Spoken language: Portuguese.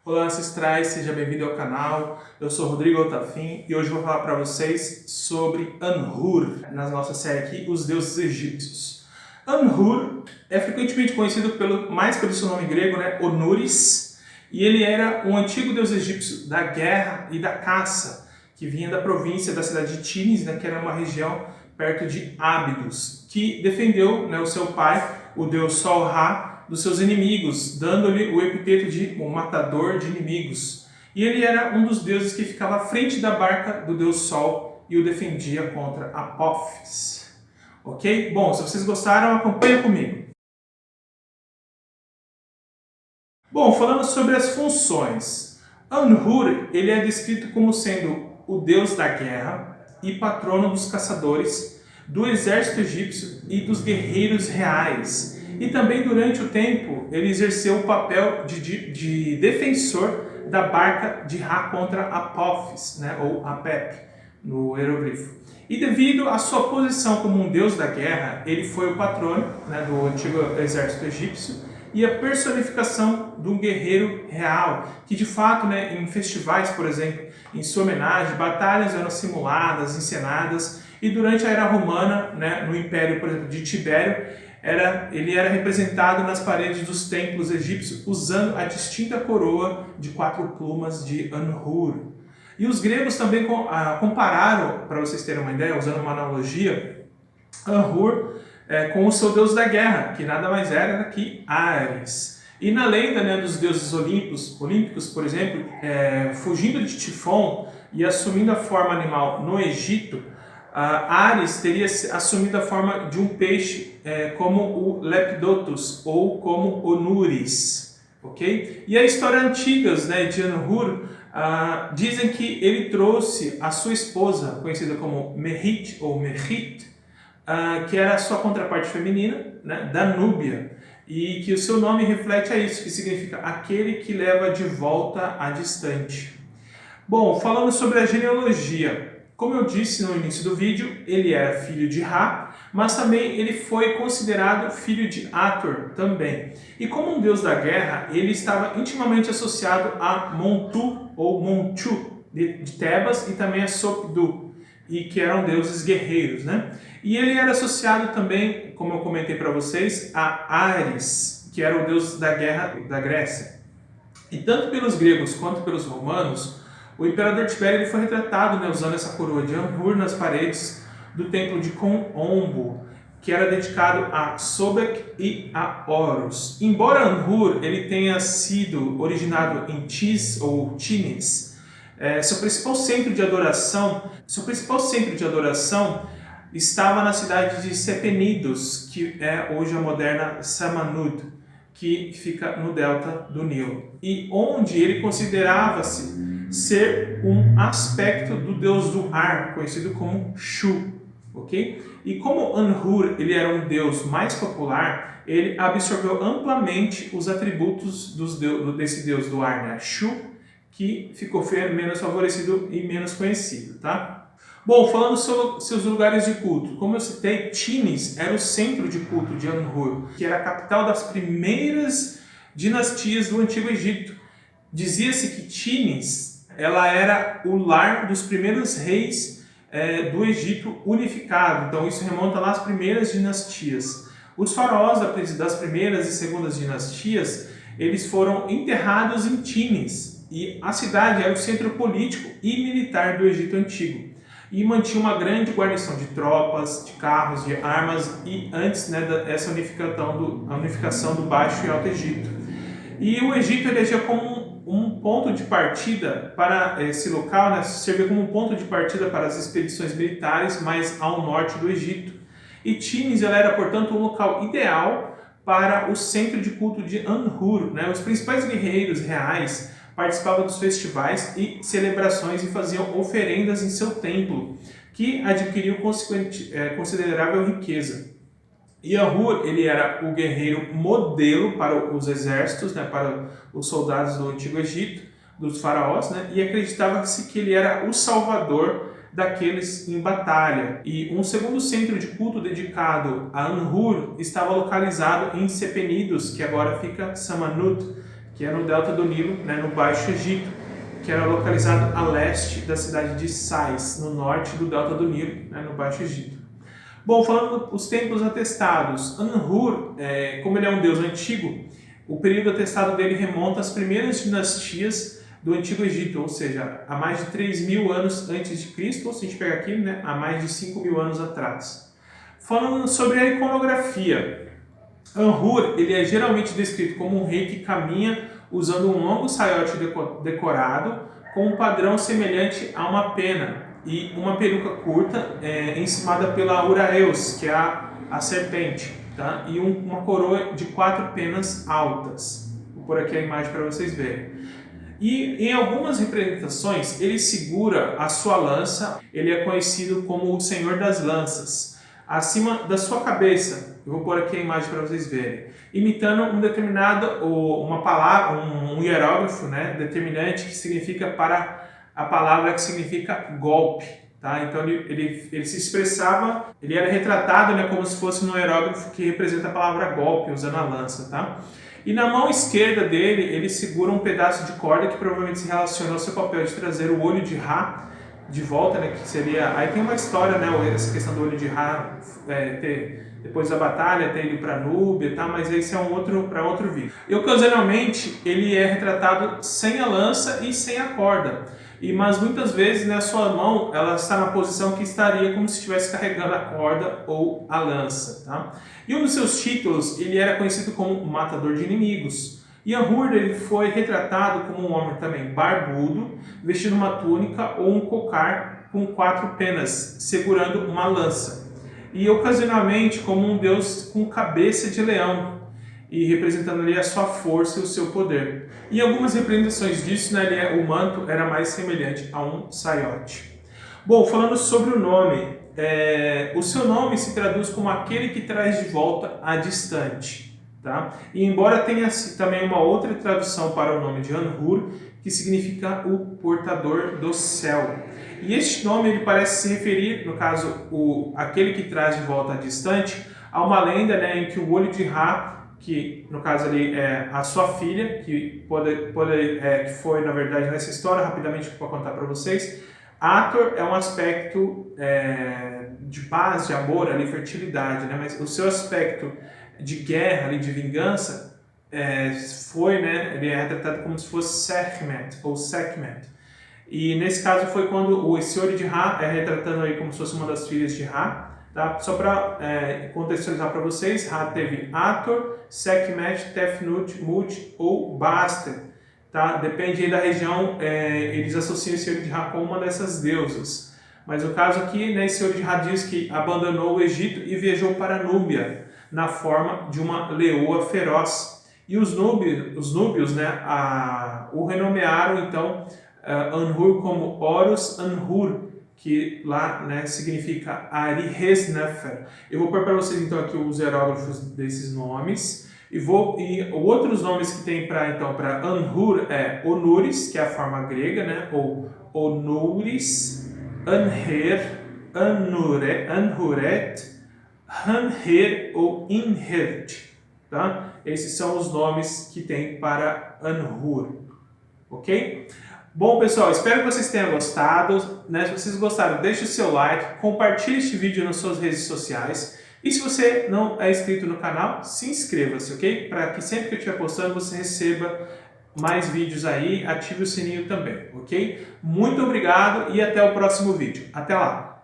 Olá ancestrais, seja bem-vindo ao canal. Eu sou Rodrigo Otafim e hoje vou falar para vocês sobre Anhur, na nossa série aqui, Os Deuses Egípcios. Anhur é frequentemente conhecido mais pelo seu nome grego, Onuris, e ele era um antigo deus egípcio da guerra e da caça, que vinha da província da cidade de Tinis, que era uma região perto de Ábidos, que defendeu o seu pai, o deus Sol-Ra, dos seus inimigos, dando-lhe o epiteto de um matador de inimigos. E ele era um dos deuses que ficava à frente da barca do deus Sol e o defendia contra Apófis. Ok? Bom, se vocês gostaram, acompanhem comigo. Bom, falando sobre as funções. Anhur, ele é descrito como sendo o deus da guerra e patrono dos caçadores, do exército egípcio e dos guerreiros reais. E também durante o tempo ele exerceu o papel de defensor da barca de Ra contra Apófis, ou Apep, no hieroglifo. E devido à sua posição como um deus da guerra, ele foi o patrono do antigo exército egípcio e a personificação de um guerreiro real, que de fato, em festivais, por exemplo, em sua homenagem, batalhas eram simuladas, encenadas, e durante a era romana, no império, por exemplo, de Tibério, ele era representado nas paredes dos templos egípcios usando a distinta coroa de 4 plumas de Anhur. E os gregos também compararam, para vocês terem uma ideia, usando uma analogia, Anhur com o seu deus da guerra, que nada mais era que Ares. E na lenda dos deuses olímpicos, por exemplo, fugindo de Tifon e assumindo a forma animal no Egito, Ares teria assumido a forma de um peixe como o Lepidoptus ou como Onuris, ok? E a história antigas de Anhur dizem que ele trouxe a sua esposa, conhecida como Merrit ou Merrit, que era a sua contraparte feminina, da Núbia, e que o seu nome reflete a isso, que significa aquele que leva de volta a distante. Bom, falando sobre a genealogia, como eu disse no início do vídeo, ele era filho de Ra, mas também ele foi considerado filho de Ator também. E como um deus da guerra, ele estava intimamente associado a Montu ou Monchu de Tebas e também a Sopdu, e que eram deuses guerreiros, E ele era associado também, como eu comentei para vocês, a Ares, que era o deus da guerra da Grécia. E tanto pelos gregos quanto pelos romanos, o imperador Tibério foi retratado usando essa coroa de Anhur nas paredes do templo de Kon-Ombo, que era dedicado a Sobek e a Horus. Embora Anhur ele tenha sido originado em Tis ou Tinis, seu principal centro de adoração estava na cidade de Sepenidos, que é hoje a moderna Samanud, que fica no delta do Nilo, e onde ele considerava-se ser um aspecto do deus do ar, conhecido como Shu, ok? E como Anhur ele era um deus mais popular, ele absorveu amplamente os atributos desse deus do ar, Shu, que ficou menos favorecido e menos conhecido, tá? Bom, falando sobre seus lugares de culto, como eu citei, Tinis era o centro de culto de Anhur, que era a capital das primeiras dinastias do Antigo Egito. Dizia-se que Tinis ela era o lar dos primeiros reis do Egito unificado, então isso remonta lá às primeiras dinastias. Os faraós das primeiras e segundas dinastias, eles foram enterrados em Tinis, e a cidade era o centro político e militar do Egito Antigo, e mantinha uma grande guarnição de tropas, de carros, de armas, e antes dessa unificação do Baixo e Alto Egito. E o Egito elegia como um ponto de partida para esse local, servia como um ponto de partida para as expedições militares mais ao norte do Egito. E Tinis ela era, portanto, um local ideal para o centro de culto de Anhur. Os principais guerreiros reais participavam dos festivais e celebrações e faziam oferendas em seu templo, que adquiriu considerável riqueza. E Anhur ele era o guerreiro modelo para os exércitos, para os soldados do Antigo Egito, dos faraós, e acreditava-se que ele era o salvador daqueles em batalha. E um segundo centro de culto dedicado a Anhur estava localizado em Sepenidos, que agora fica Samanud, que é no delta do Nilo, né, no Baixo Egito, que era localizado a leste da cidade de Sais, no norte do delta do Nilo, né, no Baixo Egito. Bom, falando dos tempos atestados, Anhur, como ele é um deus antigo, o período atestado dele remonta às primeiras dinastias do Antigo Egito, ou seja, há mais de 3.000 anos antes de Cristo, ou se a gente pegar aqui, né, há mais de 5.000 anos atrás. Falando sobre a iconografia, Anhur ele é geralmente descrito como um rei que caminha usando um longo saiote decorado com um padrão semelhante a uma pena e uma peruca curta encimada pela Uraeus, que é a serpente, tá? E uma coroa de 4 penas altas. Vou pôr aqui a imagem para vocês verem. E em algumas representações ele segura a sua lança, ele é conhecido como o Senhor das Lanças, acima da sua cabeça. Eu vou pôr aqui a imagem para vocês verem, imitando um determinado, uma palavra, um hierógrafo, né, determinante que significa para a palavra que significa golpe, tá? Então ele se expressava, ele era retratado, né, como se fosse no hierógrafo que representa a palavra golpe, usando a lança, tá? E na mão esquerda dele, ele segura um pedaço de corda que provavelmente se relaciona ao seu papel de trazer o olho de Ra de volta, né, que seria... Aí tem uma história, né, essa questão do olho de Ra, depois da batalha, ter ido para Núbia, tá? Mas esse é para outro vídeo. E ocasionalmente ele é retratado sem a lança e sem a corda. Mas muitas vezes, né, a sua mão ela está na posição que estaria como se estivesse carregando a corda ou a lança, tá? E um dos seus títulos, ele era conhecido como matador de inimigos. E Anhur ele foi retratado como um homem também barbudo, vestindo uma túnica ou um cocar com 4 penas, segurando uma lança. E ocasionalmente como um deus com cabeça de leão, e representando ali a sua força e o seu poder. Em algumas representações disso, né, o manto era mais semelhante a um saiote. Bom, falando sobre o nome, o seu nome se traduz como aquele que traz de volta a distante. Tá? E embora tenha também uma outra tradução para o nome de Anhur, que significa o portador do céu. E este nome ele parece se referir, no caso, aquele que traz de volta a distante, a uma lenda, né, em que o olho de Ra, que no caso ali é a sua filha, que foi na verdade nessa história, rapidamente para contar para vocês, Hathor é um aspecto de paz, de amor, ali, fertilidade, né? Mas o seu aspecto de guerra, ali, de vingança, né, ele é retratado como se fosse Sekhmet, ou Sekhmet. E nesse caso foi quando esse olho de Ra é retratando aí como se fosse uma das filhas de Ra. Tá? Só para contextualizar para vocês, Ra teve Hathor, Sekhmet, Tefnut, Mut ou Bastet. Tá? Depende aí da região, eles associam esse olho de Ra com uma dessas deusas. Mas no caso aqui, né, esse olho de Ra diz que abandonou o Egito e viajou para Núbia, na forma de uma leoa feroz. E os núbios, né, o renomearam então Anhur como Horus Anhur, que lá, né, significa Arihes Nefer. Eu vou pôr para vocês então aqui os hierógrafos desses nomes e outros nomes que tem para Anhur é Onuris, que é a forma grega, né, ou Onuris, Anher, Anhuret, Hanher ou Inhert, tá? Esses são os nomes que tem para Anhur, ok? Bom, pessoal, espero que vocês tenham gostado, né? Se vocês gostaram, deixe o seu like, compartilhe este vídeo nas suas redes sociais e se você não é inscrito no canal, se inscreva-se, ok? Para que sempre que eu estiver postando você receba mais vídeos aí, ative o sininho também, ok? Muito obrigado e até o próximo vídeo. Até lá!